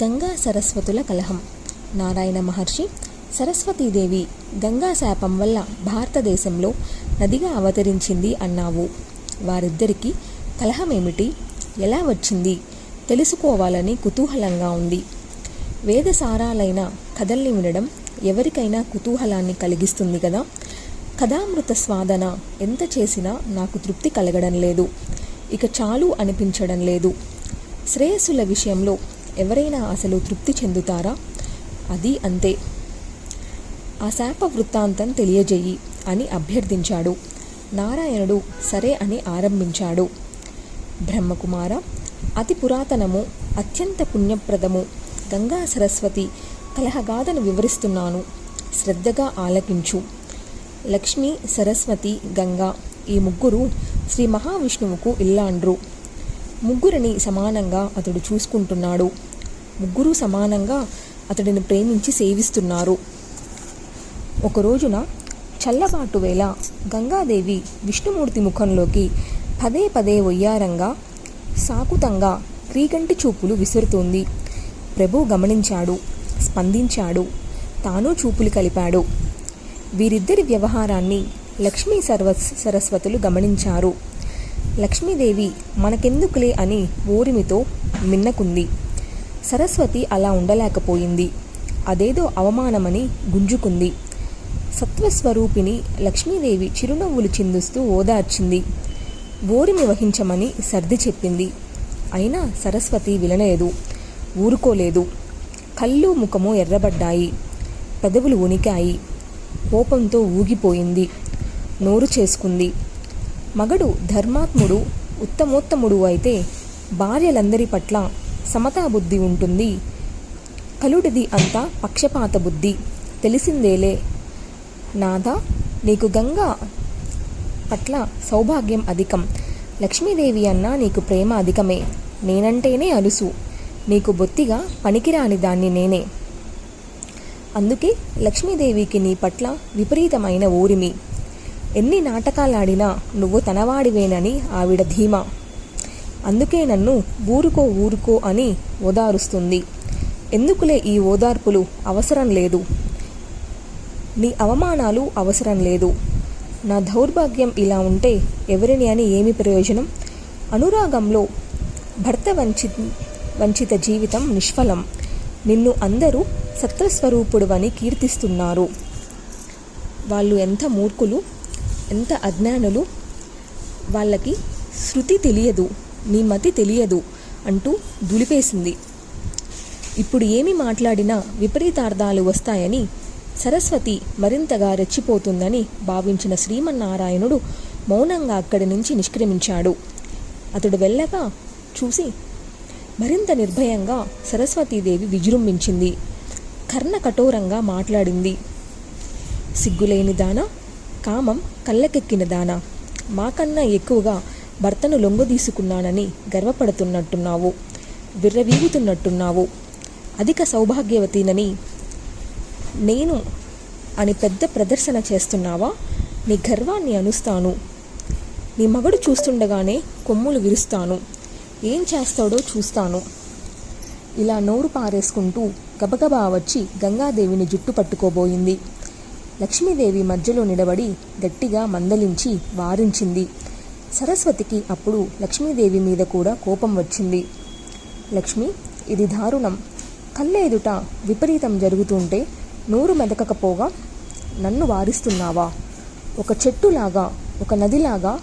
గంగా సరస్వతుల కలహం. నారాయణ మహర్షి సరస్వతీదేవి గంగా శాపం వల్ల భారతదేశంలో నదిగా అవతరించింది అన్నావు. వారిద్దరికీ కలహమేమిటి, ఎలా వచ్చింది తెలుసుకోవాలని కుతూహలంగా ఉంది. వేదసారాలైన కథల్ని వినడం ఎవరికైనా కుతూహలాన్ని కలిగిస్తుంది కదా. కథామృత స్వాదన ఎంత చేసినా నాకు తృప్తి కలగడం లేదు. ఇక చాలు అనిపించడం లేదు. శ్రేయస్సుల విషయంలో ఎవరైనా అసలు తృప్తి చెందుతారా? అది అంతే. ఆ శాప వృత్తాంతం తెలియజేయి అని అభ్యర్థించాడు. నారాయణుడు సరే అని ఆరంభించాడు. బ్రహ్మకుమార, అతి పురాతనము, అత్యంత పుణ్యప్రదము గంగా సరస్వతి కలహగాథను వివరిస్తున్నాను. శ్రద్ధగా ఆలకించు. లక్ష్మి, సరస్వతి, గంగా ఈ ముగ్గురు శ్రీ మహావిష్ణువుకు ఇల్లాండ్రు. ముగ్గురిని సమానంగా అతడు చూసుకుంటున్నాడు. ముగ్గురు సమానంగా అతడిని ప్రేమించి సేవిస్తున్నారు. ఒకరోజున చల్లబాటు వేళ గంగాదేవి విష్ణుమూర్తి ముఖంలోకి పదే పదే వయ్యారంగా, సాకుతంగా క్రీగంటి చూపులు విసురుతోంది. ప్రభు గమనించాడు, స్పందించాడు. తాను చూపులు కలిపాడు. వీరిద్దరి వ్యవహారాన్ని లక్ష్మీ సరస్వతులు గమనించారు. లక్ష్మీదేవి మనకెందుకులే అని ఓరిమితో మిన్నకుంది. సరస్వతి అలా ఉండలేకపోయింది. అదేదో అవమానమని గుంజుకుంది. సత్వస్వరూపిణి లక్ష్మీదేవి చిరునవ్వులు చిందుస్తూ ఓదార్చింది. ఓరిమి వహించమని సర్ది చెప్పింది. అయినా సరస్వతి వినలేదు, ఊరుకోలేదు. కళ్ళు ముఖము ఎర్రబడ్డాయి, పెదవులు వణికాయి. కోపంతో ఊగిపోయింది. నోరు చేసుకుంది. మగడు ధర్మాత్ముడు, ఉత్తమోత్తముడు అయితే భార్యలందరి పట్ల సమతాబుద్ధి ఉంటుంది. కలుడిది అంతా పక్షపాత బుద్ధి. తెలిసిందేలే నాథా, నీకు గంగా పట్ల సౌభాగ్యం అధికం. లక్ష్మీదేవి అన్నా నీకు ప్రేమ అధికమే. నేనంటేనే అలుసు. నీకు బొత్తిగా పనికిరాని దాన్ని నేనే. అందుకే లక్ష్మీదేవికి నీ పట్ల విపరీతమైన ఊరిమి. ఎన్ని నాటకాలాడినా నువ్వు తనవాడివేనని ఆవిడ ధీమా. అందుకే నన్ను ఊరుకో ఊరుకో అని ఓదారుస్తుంది. ఎందుకులే ఈ ఓదార్పులు, అవసరం లేదు. నీ అవమానాలు అవసరం లేదు. నా దౌర్భాగ్యం ఇలా ఉంటే ఎవరిని అని ఏమి ప్రయోజనం? అనురాగంలో భర్త వంచిత జీవితం నిష్ఫలం. నిన్ను అందరూ సత్వస్వరూపుడువని కీర్తిస్తున్నారు. వాళ్ళు ఎంత మూర్ఖులు, ఎంత అజ్ఞానులు. వాళ్ళకి శృతి తెలియదు, నీ మతి తెలియదు అంటూ దులిపేసింది. ఇప్పుడు ఏమి మాట్లాడినా విపరీతార్థాలు వస్తాయని సరస్వతి మరింతగా రెచ్చిపోతుందని భావించిన శ్రీమన్నారాయణుడు మౌనంగా అక్కడి నుంచి నిష్క్రమించాడు. అతడు వెళ్ళగా చూసి మరింత నిర్భయంగా సరస్వతీదేవి విజృంభించింది. కర్ణ కఠోరంగా మాట్లాడింది. సిగ్గులేని దానా, కామం కళ్ళకెక్కిన దానా, మాకన్నా ఎక్కువగా భర్తను లొంగదీసుకున్నానని గర్వపడుతున్నట్టున్నావు, విర్రవీగుతున్నట్టున్నావు. అధిక సౌభాగ్యవతినని నేను అని పెద్ద ప్రదర్శన చేస్తున్నావా? నీ గర్వాన్ని అనుస్తాను. నీ మగడు చూస్తుండగానే కొమ్ములు విరుస్తాను. ఏం చేస్తాడో చూస్తాను. ఇలా నోరు పారేసుకుంటూ గబగబా వచ్చి గంగాదేవిని జుట్టు పట్టుకోబోయింది. లక్ష్మీదేవి మధ్యలో నిలబడి గట్టిగా మందలించి వారించింది. సరస్వతికి అప్పుడు లక్ష్మీదేవి మీద కూడా కోపం వచ్చింది. లక్ష్మి, ఇది దారుణం. కళ్ళెదుట విపరీతం జరుగుతుంటే నోరు మెదకకపోగా నన్ను వారిస్తున్నావా? ఒక చెట్టులాగా, ఒక నదిలాగా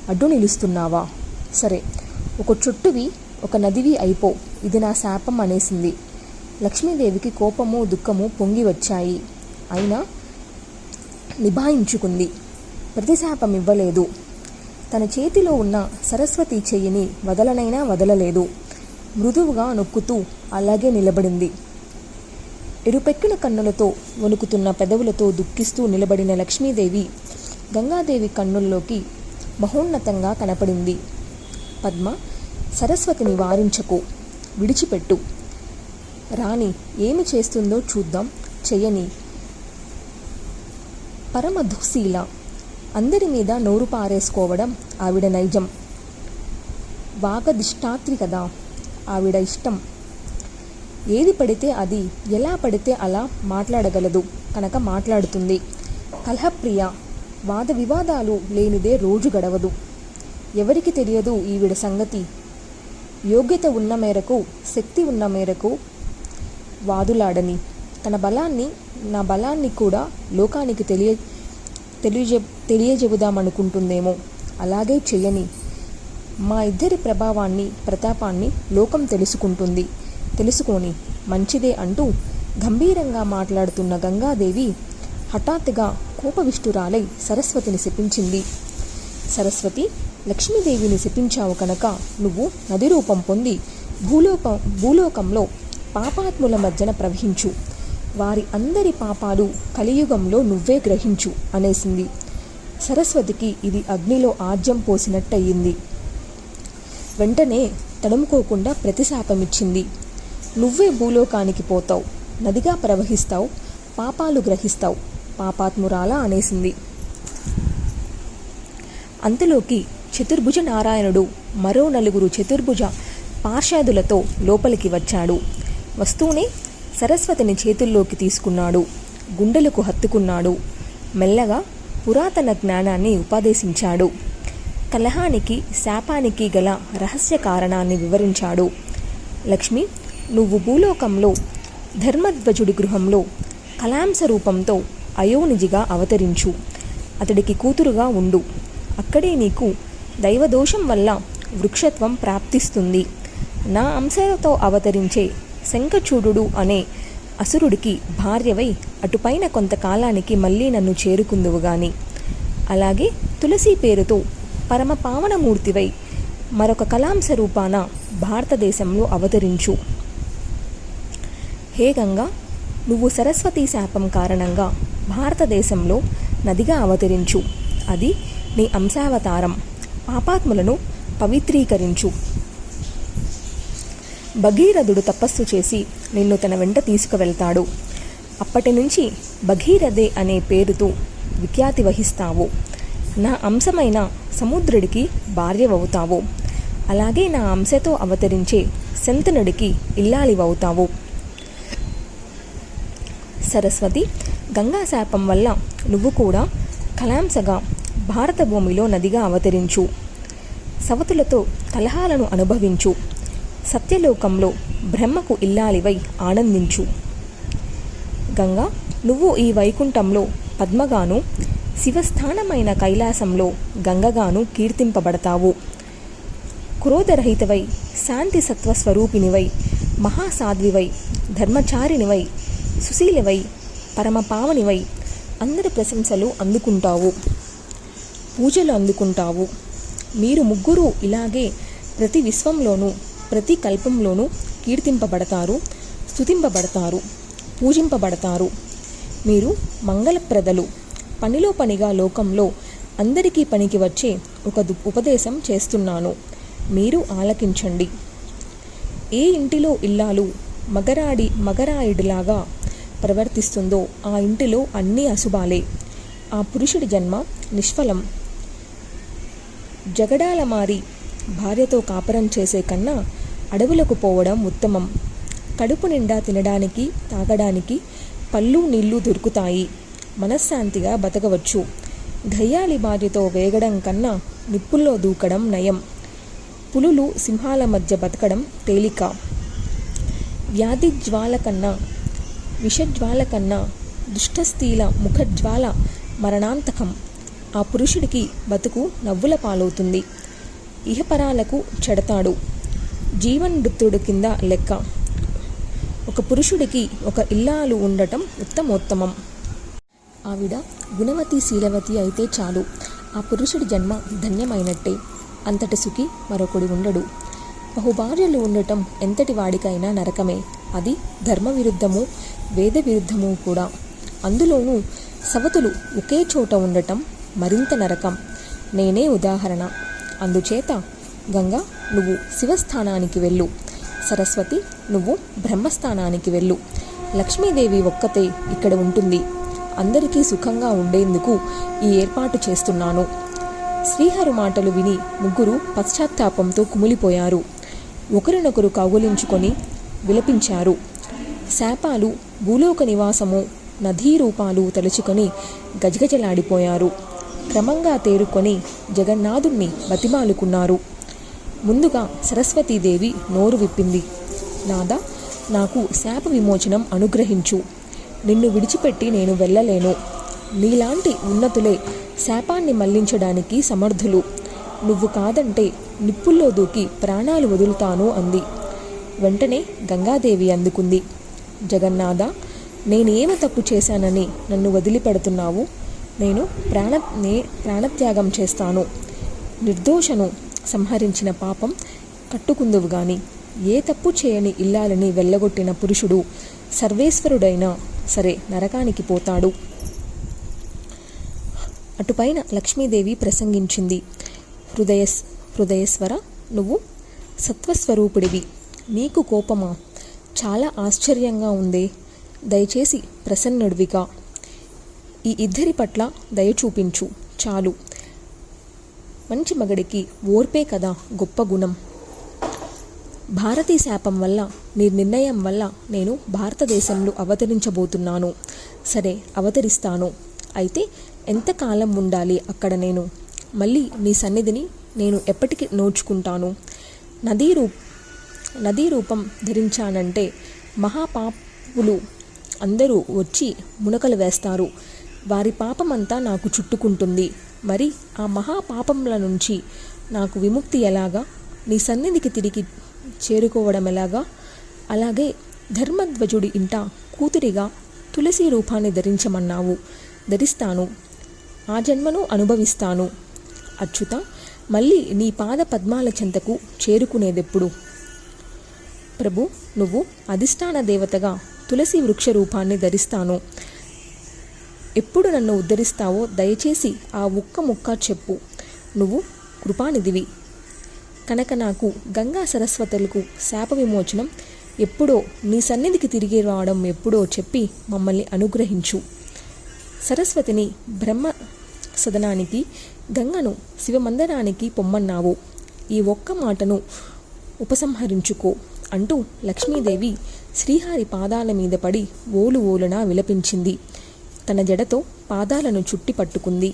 అడ్డు నిలుస్తున్నావా? సరే, ఒక చుట్టువి ఒక నదివి అయిపో. ఇది నా శాపం అనేసింది. లక్ష్మీదేవికి కోపము దుఃఖము పొంగి వచ్చాయి. అయినా నిభాయించుకుంది. ప్రతిశాపం ఇవ్వలేదు. తన చేతిలో ఉన్న సరస్వతి చెయ్యిని వదలనైనా వదలలేదు. మృదువుగా నొక్కుతూ అలాగే నిలబడింది. ఎరుపెక్కిన కన్నులతో, వణుకుతున్న పెదవులతో దుఃఖిస్తూ నిలబడిన లక్ష్మీదేవి గంగాదేవి కన్నుల్లోకి మహోన్నతంగా కనపడింది. పద్మ, సరస్వతిని వారించకు, విడిచిపెట్టు. రాణి ఏమి చేస్తుందో చూద్దాం, చెయ్యని. పరమ దుఃశీల. అందరి మీద నోరు పారేసుకోవడం ఆవిడ నైజం. వాగధిష్టాత్రి కదా, ఆవిడ ఇష్టం. ఏది పడితే అది ఎలా పడితే అలా మాట్లాడగలదు కనుక మాట్లాడుతుంది. కలహప్రియ, వాద వివాదాలు లేనిదే రోజు గడవదు. ఎవరికి తెలియదు ఈవిడ సంగతి. యోగ్యత ఉన్న మేరకు, శక్తి ఉన్న మేరకు వాదులాడని, తన బలాన్ని, నా బలాన్ని కూడా లోకానికి తెలియజెబుదామనుకుంటుందేమో. అలాగే చెయ్యని. మా ఇద్దరి ప్రభావాన్ని, ప్రతాపాన్ని లోకం తెలుసుకొని మంచిదే అంటూ గంభీరంగా మాట్లాడుతున్న గంగాదేవి హఠాత్తుగా కోపవిష్టురాలై సరస్వతిని శపించింది. సరస్వతి, లక్ష్మీదేవిని శపించావు కనుక నువ్వు నది రూపం పొంది భూలోకంలో పాపాత్ముల మధ్యన ప్రవహించు. వారి అందరి పాపాలు కలియుగంలో నువ్వే గ్రహించు అనేసింది. సరస్వతికి ఇది అగ్నిలో ఆజ్యం పోసినట్టయింది. వెంటనే తడుముకోకుండా ప్రతిశాపమిచ్చింది. నువ్వే భూలోకానికి పోతావు, నదిగా ప్రవహిస్తావు, పాపాలు గ్రహిస్తావు, పాపాత్మురాలా అనేసింది. అంతలోకి చతుర్భుజ నారాయణుడు మరో 4 చతుర్భుజ పార్షదులతో లోపలికి వచ్చాడు. వస్తూనే సరస్వతిని చేతుల్లోకి తీసుకున్నాడు. గుండెలకు హత్తుకున్నాడు. మెల్లగా పురాతన జ్ఞానాన్ని ఉపదేశించాడు. కలహానికి, శాపానికి గల రహస్య కారణాన్ని వివరించాడు. లక్ష్మి, నువ్వు భూలోకంలో ధర్మధ్వజుడి గృహంలో కలాంస రూపంతో అయోనిజిగా అవతరించు. అతడికి కూతురుగా ఉండు. అక్కడే నీకు దైవదోషం వల్ల వృక్షత్వం ప్రాప్తిస్తుంది. నా అంశలతో అవతరించే శంఖచూడు అనే అసురుడికి భార్యవై అటుపైన కొంతకాలానికి మళ్ళీ నన్ను చేరుకుందువు గాని. అలాగే తులసి పేరుతో పరమ పావనమూర్తివై మరొక కలాంస రూపాన భారతదేశంలో అవతరించు. హే గంగా, నువ్వు సరస్వతీ శాపం కారణంగా భారతదేశంలో నదిగా అవతరించు. అది నీ అంశావతారం. పాపాత్ములను పవిత్రీకరించు. భగీరథుడు తపస్సు చేసి నిన్ను తన వెంట తీసుకువెళ్తాడు. అప్పటి నుంచి భగీరథే అనే పేరుతో విఖ్యాతి వహిస్తావు. నా అంశమైన సముద్రుడికి భార్యవవుతావు. అలాగే నా అంశతో అవతరించే శంతనుడికి ఇల్లాలివవుతావు. సరస్వతి, గంగా శాపం వల్ల నువ్వు కూడా కలాంసగా భారత భూమిలో నదిగా అవతరించు. సవతులతో కలహాలను అనుభవించు. సత్యలోకంలో బ్రహ్మకు ఇల్లాలివై ఆనందించు. గంగా, నువ్వు ఈ వైకుంఠంలో పద్మగాను, శివస్థానమైన కైలాసంలో గంగగాను కీర్తింపబడతావు. క్రోధరహితవై, శాంతి సత్వస్వరూపినివై, మహాసాధ్వివై, ధర్మచారినివై, సుశీలవై, పరమపావనివై అందరి ప్రశంసలు అందుకుంటావు, పూజలు అందుకుంటావు. మీరు ముగ్గురు ఇలాగే ప్రతి విశ్వంలోనూ, ప్రతి కల్పంలోనూ కీర్తింపబడతారు, స్తుతింపబడతారు, పూజింపబడతారు. మీరు మంగళప్రదలు. పనిలో పనిగా లోకంలో అందరికీ పనికి వచ్చే ఒక ఉపదేశం చేస్తున్నాను, మీరు ఆలకించండి. ఏ ఇంటిలో ఇల్లాలు మగరాయుడిలాగా ప్రవర్తిస్తుందో ఆ ఇంటిలో అన్నీ అశుభాలే. ఆ పురుషుడి జన్మ నిష్ఫలం. జగడాల మారి భార్యతో కాపురం చేసే కన్నా అడవులకు పోవడం ఉత్తమం. కడుపు నిండా తినడానికి, తాగడానికి పళ్ళు నీళ్లు దొరుకుతాయి. మనశ్శాంతిగా బతకవచ్చు. గయ్యాలి భార్యతో వేగడం కన్నా నిప్పుల్లో దూకడం నయం. పులులు సింహాల మధ్య బతకడం తేలిక. వ్యాధి జ్వాల కన్నా, విషజ్వాల కన్నా దుష్టస్థీల ముఖజ్వాల మరణాంతకం. ఆ పురుషుడికి బతుకు నవ్వుల పాలవుతుంది. ఇహపరాలకు చెడతాడు. జీవన్మృత్యుడు కింద లెక్క. ఒక పురుషుడికి ఒక ఇల్లాలు ఉండటం ఉత్తమోత్తమం. ఆవిడ గుణవతి, శీలవతి అయితే చాలు. ఆ పురుషుడి జన్మ ధన్యమైనట్టే. అంతటి సుఖి మరొకడు ఉండడు. బహుభార్యలు ఉండటం ఎంతటి వాడికైనా నరకమే. అది ధర్మ విరుద్ధము, వేద విరుద్ధము కూడా. అందులోనూ సవతులు ఒకే చోట ఉండటం మరింత నరకం. నేనే ఉదాహరణ. అందుచేత గంగా, నువ్వు శివస్థానానికి వెళ్ళు. సరస్వతి, నువ్వు బ్రహ్మస్థానానికి వెళ్ళు. లక్ష్మీదేవి ఒక్కతే ఇక్కడ ఉంటుంది. అందరికీ సుఖంగా ఉండేందుకు ఈ ఏర్పాటు చేస్తున్నాను. శ్రీహరి మాటలు విని ముగ్గురు పశ్చాత్తాపంతో కుమిలిపోయారు. ఒకరినొకరు కౌగులించుకొని విలపించారు. శాపాలు, భూలోక నివాసము, నదీ రూపాలు తలుచుకొని గజగజలాడిపోయారు. క్రమంగా తేరుకొని జగన్నాథుణ్ణి బతిమాలుకున్నారు. ముందుగా సరస్వతీదేవి నోరు విప్పింది. నాదా, నాకు శాప విమోచనం అనుగ్రహించు. నిన్ను విడిచిపెట్టి నేను వెళ్ళలేను. నీలాంటి ఉన్నతులే శాపాన్ని మళ్లించడానికి సమర్థులు. నువ్వు కాదంటే నిప్పుల్లో దూకి ప్రాణాలు వదులుతాను అంది. వెంటనే గంగాదేవి అందుకుంది. జగన్నాథ, నేనేమి తప్పు చేశానని నన్ను వదిలిపెడుతున్నావు? నేను ప్రాణత్యాగం చేస్తాను. నిర్దోషను సంహరించిన పాపం కట్టుకుందువు గాని ఏ తప్పు చేయని ఇల్లాలని వెళ్ళగొట్టిన పురుషుడు సర్వేశ్వరుడైనా సరే నరకానికి పోతాడు. అటుపైన లక్ష్మీదేవి ప్రసంగించింది. హృదయేశ్వర, నువ్వు సత్వస్వరూపుడివి. నీకు కోపమా? చాలా ఆశ్చర్యంగా ఉందే. దయచేసి ప్రసన్నుడివిగా ఈ ఇద్దరి పట్ల దయ చూపించు చాలు. మంచి మగడికి ఓర్పే కదా గొప్ప గుణం. భారతీ శాపం వల్ల, నీ నిర్ణయం వల్ల నేను భారతదేశంలో అవతరించబోతున్నాను. సరే, అవతరిస్తాను. అయితే ఎంతకాలం ఉండాలి అక్కడ నేను? మళ్ళీ నీ సన్నిధిని నేను ఎప్పటికి నోచుకుంటాను? నదీ రూపం ధరించానంటే మహాపాపులు అందరూ వచ్చి మునకలు వేస్తారు. వారి పాపమంతా నాకు చుట్టుకుంటుంది. మరి ఆ మహాపాపముల నుంచి నాకు విముక్తి ఎలాగా? నీ సన్నిధికి తిరిగి చేరుకోవడం ఎలాగా? అలాగే ధర్మధ్వజుడి ఇంట కూతురిగా తులసి రూపాన్ని ధరించమన్నావు. ధరిస్తాను. ఆ జన్మను అనుభవిస్తాను. అచ్యుత, మళ్ళీ నీ పాద పద్మాల చెంతకు చేరుకునేదెప్పుడు? ప్రభు, నువ్వు అధిష్టాన దేవతగా తులసి వృక్ష రూపాన్ని ధరిస్తాను. ఎప్పుడు నన్ను ఉద్ధరిస్తావో దయచేసి ఆ ఒక్క ముక్క చెప్పు. నువ్వు కృపానిధివి కనుక నాకు గంగా సరస్వతులకు శాప విమోచనం ఎప్పుడో, నీ సన్నిధికి తిరిగి రావడం ఎప్పుడో చెప్పి మమ్మల్ని అనుగ్రహించు. సరస్వతిని బ్రహ్మ సదనానికి, గంగను శివమందిరానికి పొమ్మన్నావు. ఈ ఒక్క మాటను ఉపసంహరించుకో అంటూ లక్ష్మీదేవి శ్రీహరి పాదాల మీద పడి ఓలున విలపించింది. తన జడతో పాదాలను చుట్టి పట్టుకుంది.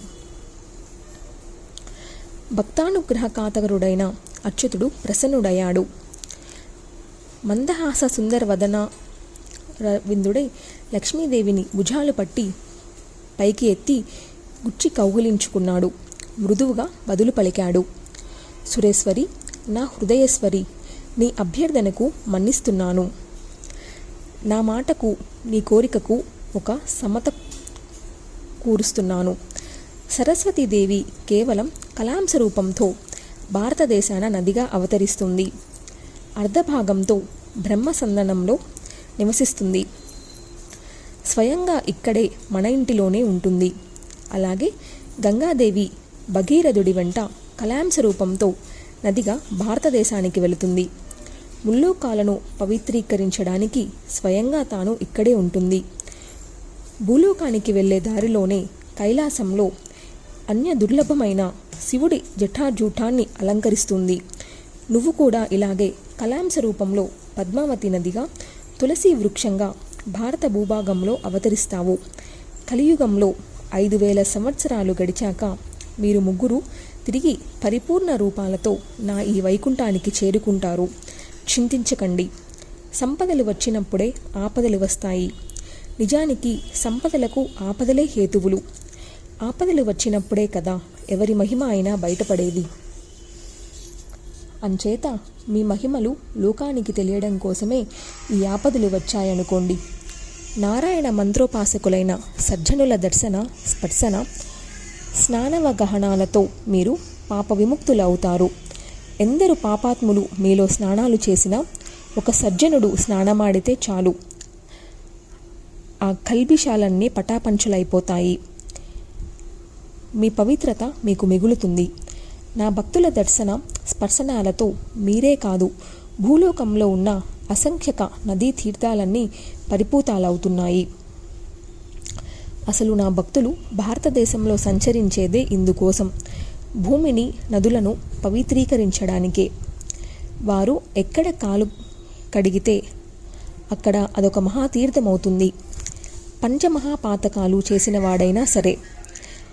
భక్తానుగ్రహ కాతరుడైన అచ్యుతుడు ప్రసన్నుడయ్యాడు. మందహాస సుందర వదన విందుడై లక్ష్మీదేవిని భుజాలు పట్టి పైకి ఎత్తి గుచ్చి కౌగిలించుకున్నాడు. మృదువుగా బదులు పలికాడు. సురేశ్వరి, నా హృదయేశ్వరి, నీ అభ్యర్థనకు మన్నిస్తున్నాను. నా మాటకు, నీ కోరికకు ఒక సమత కూరుస్తున్నాను. సరస్వతీదేవి కేవలం కలాంశ రూపంతో భారతదేశాన నదిగా అవతరిస్తుంది. అర్ధభాగంతో బ్రహ్మసందనంలో నివసిస్తుంది. స్వయంగా ఇక్కడే మన ఇంటిలోనే ఉంటుంది. అలాగే గంగాదేవి భగీరథుడి వెంట కలాంశ రూపంతో నదిగా భారతదేశానికి వెళుతుంది. ముల్లోకాలను పవిత్రీకరించడానికి స్వయంగా తాను ఇక్కడే ఉంటుంది. భూలోకానికి వెళ్ళే దారిలోనే కైలాసంలో అన్య దుర్లభమైన శివుడి జటాజూటాన్ని అలంకరిస్తుంది. నువ్వు కూడా ఇలాగే కలాంశ రూపంలో పద్మావతి నదిగా, తులసి వృక్షంగా భారత భూభాగంలో అవతరిస్తావు. కలియుగంలో 5000 సంవత్సరాలు గడిచాక మీరు ముగ్గురు తిరిగి పరిపూర్ణ రూపాలతో నా ఈ వైకుంఠానికి చేరుకుంటారు. చింతించకండి. సంపదలు వచ్చినప్పుడే ఆపదలు వస్తాయి. నిజానికి సంపదలకు ఆపదలే హేతువులు. ఆపదలు వచ్చినప్పుడే కదా ఎవరి మహిమ అయినా బయటపడేది. అంచేత మీ మహిమలు లోకానికి తెలియడం కోసమే ఈ ఆపదలు వచ్చాయనుకోండి. నారాయణ మంత్రోపాసకులైన సజ్జనుల దర్శన, స్పర్శన, స్నానవగహనాలతో మీరు పాప విముక్తులవుతారు. ఎందరు పాపాత్ములు మీలో స్నానాలు చేసినా ఒక సజ్జనుడు స్నానమాడితే చాలు, ఆ కల్బిషాలన్నీ పటాపంచలైపోతాయి. మీ పవిత్రత మీకు మిగులుతుంది. నా భక్తుల దర్శన స్పర్శనాలతో మీరే కాదు, భూలోకంలో ఉన్న అసంఖ్యక నదీ తీర్థాలన్నీ పరిపూతాలవుతున్నాయి. అసలు నా భక్తులు భారతదేశంలో సంచరించేదే ఇందుకోసం, భూమిని, నదులను పవిత్రీకరించడానికే. వారు ఎక్కడ కాలు కడిగితే అక్కడ అదొక మహాతీర్థమవుతుంది. పంచమహాపాతకాలు చేసిన వాడైనా సరే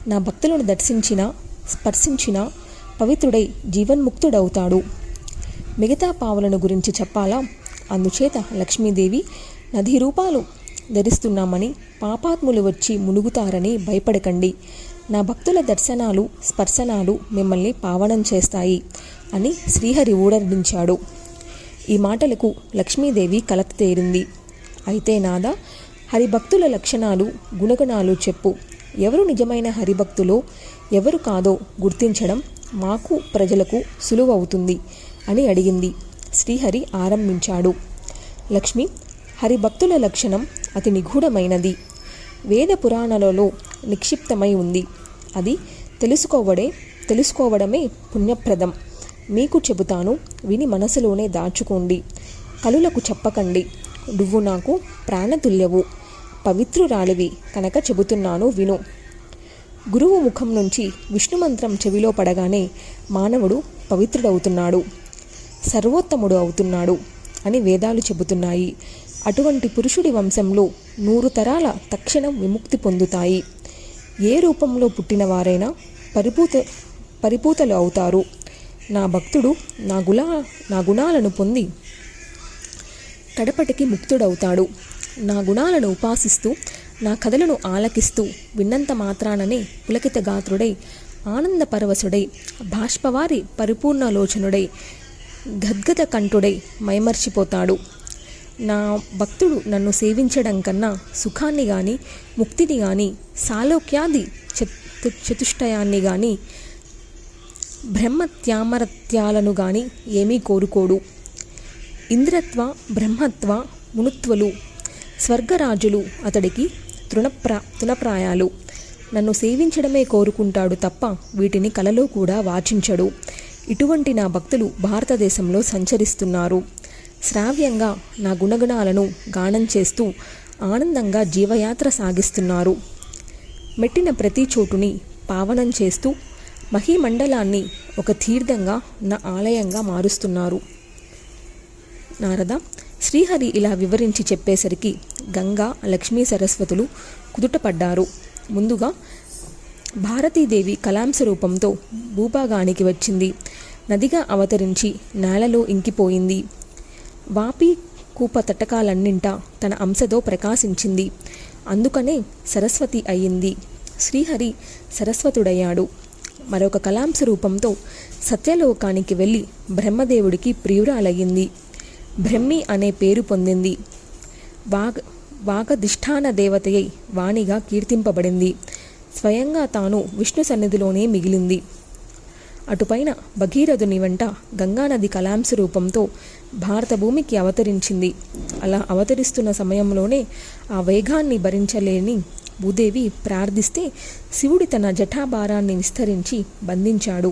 నా భక్తులను దర్శించినా స్పర్శించినా పవిత్రుడై జీవన్ముక్తుడవుతాడు. మిగతా పావులను గురించి చెప్పాలా? అందుచేత లక్ష్మీదేవి నది రూపాలు ధరిస్తున్నామని పాపాత్ములు వచ్చి మునుగుతారని భయపడకండి. నా భక్తుల దర్శనాలు స్పర్శనాలు మిమ్మల్ని పావనం చేస్తాయి అని శ్రీహరి ఊడరించాడు. ఈ మాటలకు లక్ష్మీదేవి కలత తేరింది. అయితే నాదా, హరిభక్తుల లక్షణాలు గుణగణాలు చెప్పు. ఎవరు నిజమైన హరిభక్తులో ఎవరు కాదో గుర్తించడం మాకు ప్రజలకు సులువవుతుంది అని అడిగింది. శ్రీహరి ఆరంభించాడు. లక్ష్మి, హరిభక్తుల లక్షణం అతి నిగూఢమైనది. వేద పురాణాలలో నిక్షిప్తమై ఉంది. అది తెలుసుకోవడమే పుణ్యప్రదం. మీకు చెబుతాను, విని మనసులోనే దాచుకోండి. కలులకు చెప్పకండి. నువ్వు నాకు ప్రాణతుల్యవు, పవిత్రురాలివి కనుక చెబుతున్నాను విను. గురువు ముఖం నుంచి విష్ణుమంత్రం చెవిలో పడగానే మానవుడు పవిత్రుడవుతున్నాడు, సర్వోత్తముడు అవుతున్నాడు అని వేదాలు చెబుతున్నాయి. అటువంటి పురుషుడి వంశంలో 100 తరాల తక్షణం విముక్తి పొందుతాయి. ఏ రూపంలో పుట్టిన వారైనా పరిపూతలు అవుతారు. నా భక్తుడు నా గుణాలను పొంది కడపటికి ముక్తుడవుతాడు. నా గుణాలను ఉపాసిస్తూ నా కథలను ఆలకిస్తూ విన్నంత మాత్రాననే పులకిత గాత్రుడై ఆనంద పరవశుడై బాష్పవారి పరిపూర్ణలోచనుడై గద్గద కంఠుడై మైమర్చిపోతాడు. నా భక్తుడు నన్ను సేవించడం కన్నా సుఖాన్ని గాని ముక్తిని గాని సాలోక్యాది చతుష్టయాన్ని గాని బ్రహ్మత్యామరత్యాలను గాని ఏమీ కోరుకోడు. ఇంద్రత్వ బ్రహ్మత్వ మునుత్వలు స్వర్గరాజులు అతడికి తృణప్రాయాలు. నన్ను సేవించడమే కోరుకుంటాడు తప్ప వీటిని కలలో కూడా వాచించడు. ఇటువంటి నా భక్తులు భారతదేశంలో సంచరిస్తున్నారు. శ్రావ్యంగా నా గుణగణాలను గానం చేస్తూ ఆనందంగా జీవయాత్ర సాగిస్తున్నారు. మెట్టిన ప్రతి చోటుని పావనం చేస్తూ మహీమండలాన్ని ఒక తీర్థంగా నా ఆలయంగా మారుస్తున్నారు. నారద, శ్రీహరి ఇలా వివరించి చెప్పేసరికి గంగా లక్ష్మీ సరస్వతులు కుదుటపడ్డారు. ముందుగా భారతీదేవి కలాంశ రూపంతో భూభాగానికి వచ్చింది. నదిగా అవతరించి నేలలో ఇంకిపోయింది. వాపి కూప తటకాలన్నింటా తన అంశతో ప్రకాశించింది. అందుకనే సరస్వతి అయ్యింది. శ్రీహరి సరస్వతుడయ్యాడు. మరొక కలాంశ రూపంతో సత్యలోకానికి వెళ్ళి బ్రహ్మదేవుడికి ప్రియురాలయ్యింది. బ్రహ్మి అనే పేరు పొందింది. వాగధిష్ఠాన దేవతయై వాణిగా కీర్తింపబడింది. స్వయంగా తాను విష్ణు సన్నిధిలోనే మిగిలింది. అటుపైన భగీరథుని వెంట గంగానది కలాంశ రూపంతో భారత భూమికి అవతరించింది. అలా అవతరిస్తున్న సమయంలోనే ఆ వేగాన్ని భరించలేని భూదేవి ప్రార్థిస్తే శివుడి తన జటాభారాన్ని విస్తరించి బంధించాడు.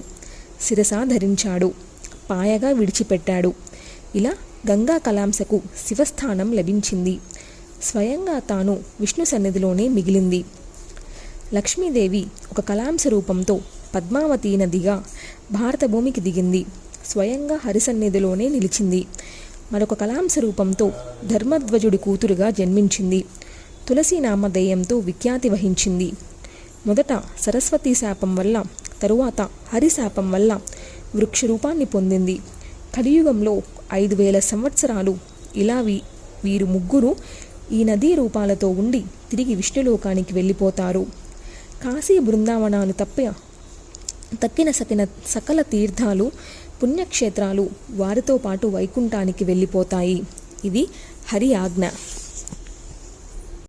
శిరసా ధరించాడు, పాయగా విడిచిపెట్టాడు. ఇలా గంగా కలాంశకు శివస్థానం లభించింది. స్వయంగా తాను విష్ణు సన్నిధిలోనే మిగిలింది. లక్ష్మీదేవి ఒక కలాంశ రూపంతో పద్మావతి నదిగా భారత భూమికి దిగింది. స్వయంగా హరిసన్నిధిలోనే నిలిచింది. మరొక కలాంశ రూపంతో ధర్మధ్వజుడి కూతురుగా జన్మించింది. తులసి నామధేయంతో విఖ్యాతి వహించింది. మొదట సరస్వతి శాపం వల్ల, తరువాత హరి శాపం వల్ల వృక్ష రూపాన్ని పొందింది. కలియుగంలో 5000 సంవత్సరాలు ఇలా వీరు ముగ్గురు ఈ నదీ రూపాలతో ఉండి తిరిగి విష్ణులోకానికి వెళ్ళిపోతారు. కాశీ బృందావనాలు తక్కిన సకల తీర్థాలు పుణ్యక్షేత్రాలు వారితో పాటు వైకుంఠానికి వెళ్ళిపోతాయి. ఇది హరి ఆజ్ఞ.